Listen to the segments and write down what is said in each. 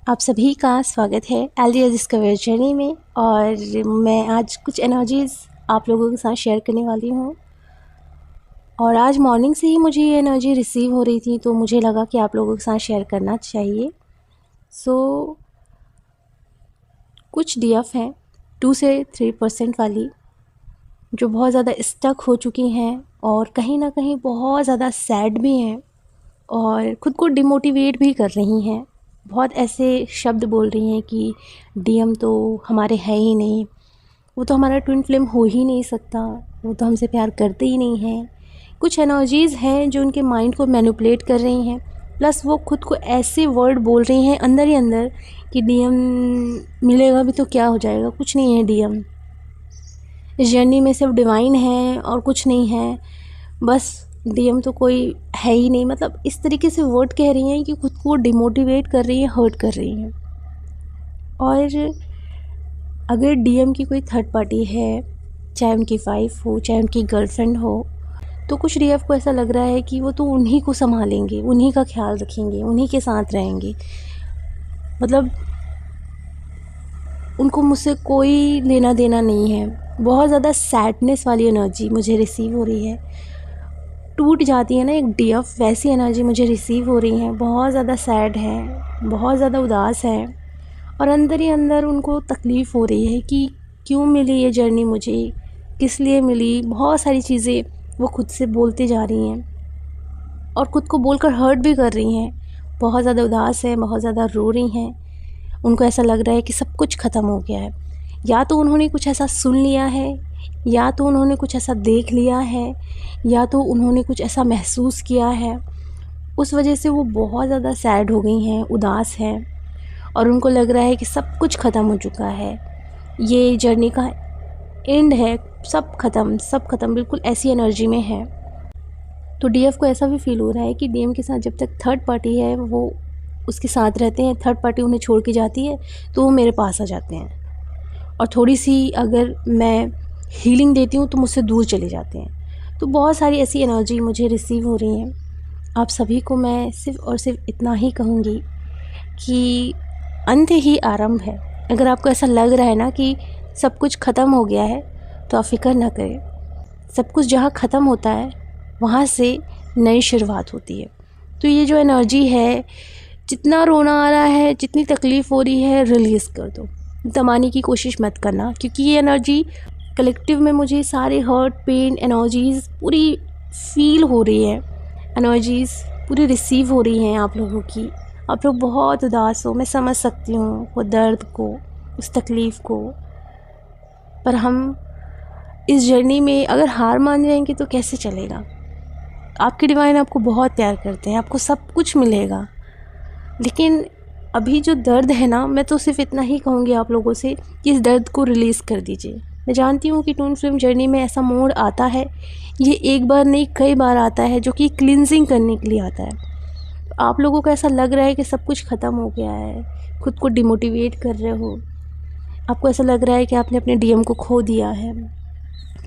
आप सभी का स्वागत है एलडीएस डिस्कवर जर्नी में। और मैं आज कुछ एनर्जीज़ आप लोगों के साथ शेयर करने वाली हूँ। और आज मॉर्निंग से ही मुझे ये एनर्जी रिसीव हो रही थी, तो मुझे लगा कि आप लोगों के साथ शेयर करना चाहिए। कुछ डीएफ हैं 2 से 3% वाली, जो बहुत ज़्यादा स्टक हो चुकी हैं और कहीं ना कहीं बहुत ज़्यादा सैड भी हैं और ख़ुद को डिमोटिवेट भी कर रही हैं। बहुत ऐसे शब्द बोल रही हैं कि डीएम तो हमारे है ही नहीं, वो तो हमारा ट्विन फ्लेम हो ही नहीं सकता, वो तो हमसे प्यार करते ही नहीं हैं। कुछ एनर्जीज़ हैं जो उनके माइंड को मैनिपुलेट कर रही हैं, प्लस वो खुद को ऐसे वर्ड बोल रही हैं अंदर ही अंदर कि डीएम मिलेगा भी तो क्या हो जाएगा, कुछ नहीं है डीएम, इस जर्नी में सिर्फ डिवाइन है और कुछ नहीं है, बस डीएम तो कोई है ही नहीं। मतलब इस तरीके से वर्ड कह रही हैं कि खुद को डिमोटिवेट कर रही हैं, हर्ट कर रही हैं। और अगर डीएम की कोई थर्ड पार्टी है, चाहे उनकी वाइफ हो, चाहे उनकी गर्लफ्रेंड हो, तो कुछ डीएफ को ऐसा लग रहा है कि वो तो उन्हीं को संभालेंगे, उन्हीं का ख्याल रखेंगे, उन्हीं के साथ रहेंगे। मतलब उनको मुझसे कोई लेना देना नहीं है। बहुत ज़्यादा सैडनेस वाली एनर्जी मुझे रिसीव हो रही है। टूट जाती है ना एक डीएफ, वैसी एनर्जी मुझे रिसीव हो रही है। बहुत ज़्यादा सैड है, बहुत ज़्यादा उदास है और अंदर ही अंदर उनको तकलीफ़ हो रही है कि क्यों मिली ये जर्नी मुझे, किस लिए मिली। बहुत सारी चीज़ें वो खुद से बोलते जा रही हैं और ख़ुद को बोलकर हर्ट भी कर रही हैं। बहुत ज़्यादा उदास है, बहुत ज़्यादा रो रही हैं। उनको ऐसा लग रहा है कि सब कुछ ख़त्म हो गया है। या तो उन्होंने कुछ ऐसा सुन लिया है, या तो उन्होंने कुछ ऐसा देख लिया है, या तो उन्होंने कुछ ऐसा महसूस किया है। उस वजह से वो बहुत ज़्यादा सैड हो गई हैं, उदास हैं और उनको लग रहा है कि सब कुछ ख़त्म हो चुका है, ये जर्नी का एंड है, सब ख़त्म, बिल्कुल ऐसी एनर्जी में है। तो डीएफ को ऐसा भी फील हो रहा है कि डीएम के साथ जब तक थर्ड पार्टी है वो उसके साथ रहते हैं, थर्ड पार्टी उन्हें छोड़ के जाती है तो वो मेरे पास आ जाते हैं और थोड़ी सी अगर मैं हीलिंग देती हूँ तो मुझसे दूर चले जाते हैं। तो बहुत सारी ऐसी एनर्जी मुझे रिसीव हो रही हैं। आप सभी को मैं सिर्फ़ और सिर्फ इतना ही कहूँगी कि अंत ही आरंभ है। अगर आपको ऐसा लग रहा है ना कि सब कुछ ख़त्म हो गया है, तो आप फ़िक्र ना करें। सब कुछ जहाँ ख़त्म होता है वहाँ से नई शुरुआत होती है। तो ये जो एनर्जी है, जितना रोना आ रहा है, जितनी तकलीफ़ हो रही है, रिलीज़ कर दो, दबाने की कोशिश मत करना, क्योंकि ये एनर्जी कलेक्टिव में मुझे सारे हर्ट, पेन, एनर्जीज़ पूरी फील हो रही है, एनर्जीज़ पूरी रिसीव हो रही हैं आप लोगों की। आप लोग बहुत उदास हो, मैं समझ सकती हूँ वो दर्द को, उस तकलीफ़ को, पर हम इस जर्नी में अगर हार मान जाएंगे तो कैसे चलेगा। आपके डिवाइन आपको बहुत प्यार करते हैं, आपको सब कुछ मिलेगा, लेकिन अभी जो दर्द है ना, मैं तो सिर्फ इतना ही कहूँगी आप लोगों से कि इस दर्द को रिलीज़ कर दीजिए। मैं जानती हूँ कि ट्विन फ्लेम जर्नी में ऐसा मोड़ आता है, ये एक बार नहीं कई बार आता है, जो कि क्लिनजिंग करने के लिए आता है। तो आप लोगों को ऐसा लग रहा है कि सब कुछ ख़त्म हो गया है, खुद को डिमोटिवेट कर रहे हो, आपको ऐसा लग रहा है कि आपने अपने डीएम को खो दिया है,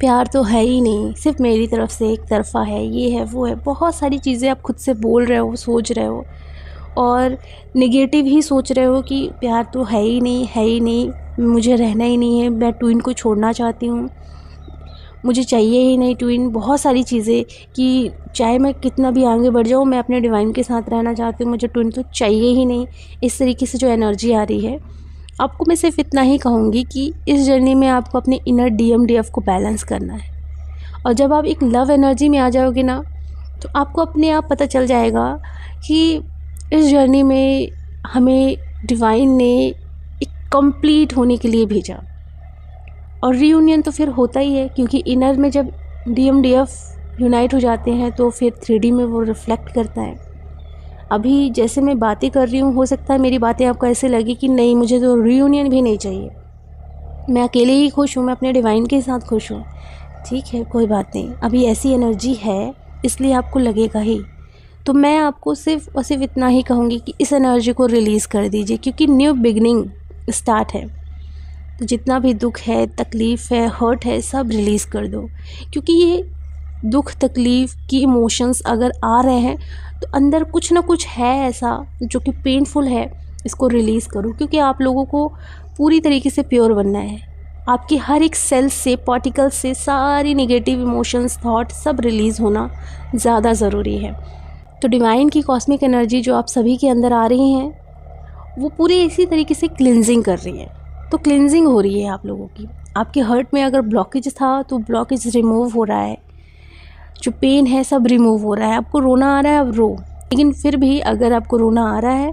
प्यार तो है ही नहीं, सिर्फ मेरी तरफ से एक तरफ़ा है, ये है वो है। बहुत सारी चीज़ें आप खुद से बोल रहे हो, सोच रहे हो और नेगेटिव ही सोच रहे हो कि प्यार तो है ही नहीं, मुझे रहना ही नहीं है, मैं ट्विन को छोड़ना चाहती हूँ, मुझे चाहिए ही नहीं ट्विन। बहुत सारी चीज़ें कि चाहे मैं कितना भी आगे बढ़ जाऊँ, मैं अपने डिवाइन के साथ रहना चाहती हूँ, मुझे ट्विन तो चाहिए ही नहीं। इस तरीके से जो एनर्जी आ रही है, आपको मैं सिर्फ इतना ही कहूँगी कि इस जर्नी में आपको अपने इनर डीएम डीएफ को बैलेंस करना है। और जब आप एक लव एनर्जी में आ जाओगे ना, तो आपको अपने आप पता चल जाएगा कि इस जर्नी में हमें डिवाइन ने एक कंप्लीट होने के लिए भेजा। और रीयूनियन तो फिर होता ही है, क्योंकि इनर में जब डीएम डीएफ यूनाइट हो जाते हैं तो फिर 3D में वो रिफ्लेक्ट करता है। अभी जैसे मैं बातें कर रही हूँ, हो सकता है मेरी बातें आपको ऐसे लगी कि नहीं, मुझे तो रीयूनियन भी नहीं चाहिए, मैं अकेले ही खुश हूँ, मैं अपने डिवाइन के साथ खुश हूँ। ठीक है, कोई बात नहीं, अभी ऐसी एनर्जी है इसलिए आपको लगेगा ही। तो मैं आपको सिर्फ और सिर्फ इतना ही कहूँगी कि इस एनर्जी को रिलीज़ कर दीजिए, क्योंकि न्यू बिगनिंग स्टार्ट है। तो जितना भी दुख है, तकलीफ़ है, हर्ट है, सब रिलीज़ कर दो, क्योंकि ये दुख तकलीफ़ की इमोशंस अगर आ रहे हैं तो अंदर कुछ ना कुछ है ऐसा जो कि पेनफुल है, इसको रिलीज़ करो, क्योंकि आप लोगों को पूरी तरीके से प्योर बनना है। आपकी हर एक सेल से, पार्टिकल से सारी नेगेटिव इमोशंस, थॉट सब रिलीज़ होना ज़्यादा ज़रूरी है। तो डिवाइन की कॉस्मिक एनर्जी जो आप सभी के अंदर आ रही हैं, वो पूरी इसी तरीके से क्लिनजिंग कर रही है। तो क्लिनजिंग हो रही है आप लोगों की। आपके हर्ट में अगर ब्लॉकेज था तो ब्लॉकेज रिमूव हो रहा है, जो पेन है सब रिमूव हो रहा है। आपको रोना आ रहा है, अब रो। लेकिन फिर भी अगर आपको रोना आ रहा है,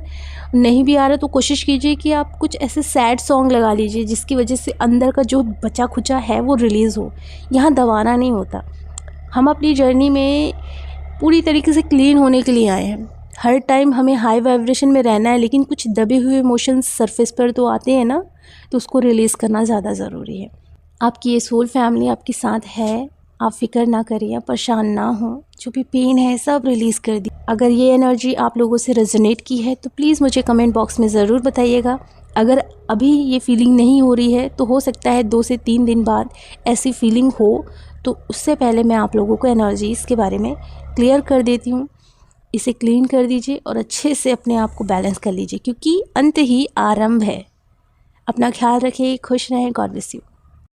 नहीं भी आ रहा, तो कोशिश कीजिए कि आप कुछ ऐसे सैड सॉन्ग लगा लीजिए जिसकी वजह से अंदर का जो बचा खुचा है वो रिलीज़ हो। यहाँ दबाना नहीं होता। हम अपनी जर्नी में पूरी तरीके से क्लीन होने के लिए आए हैं। हर टाइम हमें हाई वाइब्रेशन में रहना है, लेकिन कुछ दबे हुए इमोशंस सरफेस पर तो आते हैं ना, तो उसको रिलीज़ करना ज़्यादा ज़रूरी है। आपकी ये सोल फैमिली आपके साथ है, आप फिक्र ना करिए, परेशान ना हो। जो भी पेन है सब रिलीज़ कर दी। अगर ये एनर्जी आप लोगों से रेजोनेट की है तो प्लीज़ मुझे कमेंट बॉक्स में ज़रूर बताइएगा। अगर अभी ये फीलिंग नहीं हो रही है तो हो सकता है 2 से 3 दिन बाद ऐसी फीलिंग हो, तो उससे पहले मैं आप लोगों को एनर्जीज़ के बारे में क्लियर कर देती हूँ। इसे क्लीन कर दीजिए और अच्छे से अपने आप को बैलेंस कर लीजिए, क्योंकि अंत ही आरंभ है। अपना ख्याल रखिए, खुश रहें। God bless you.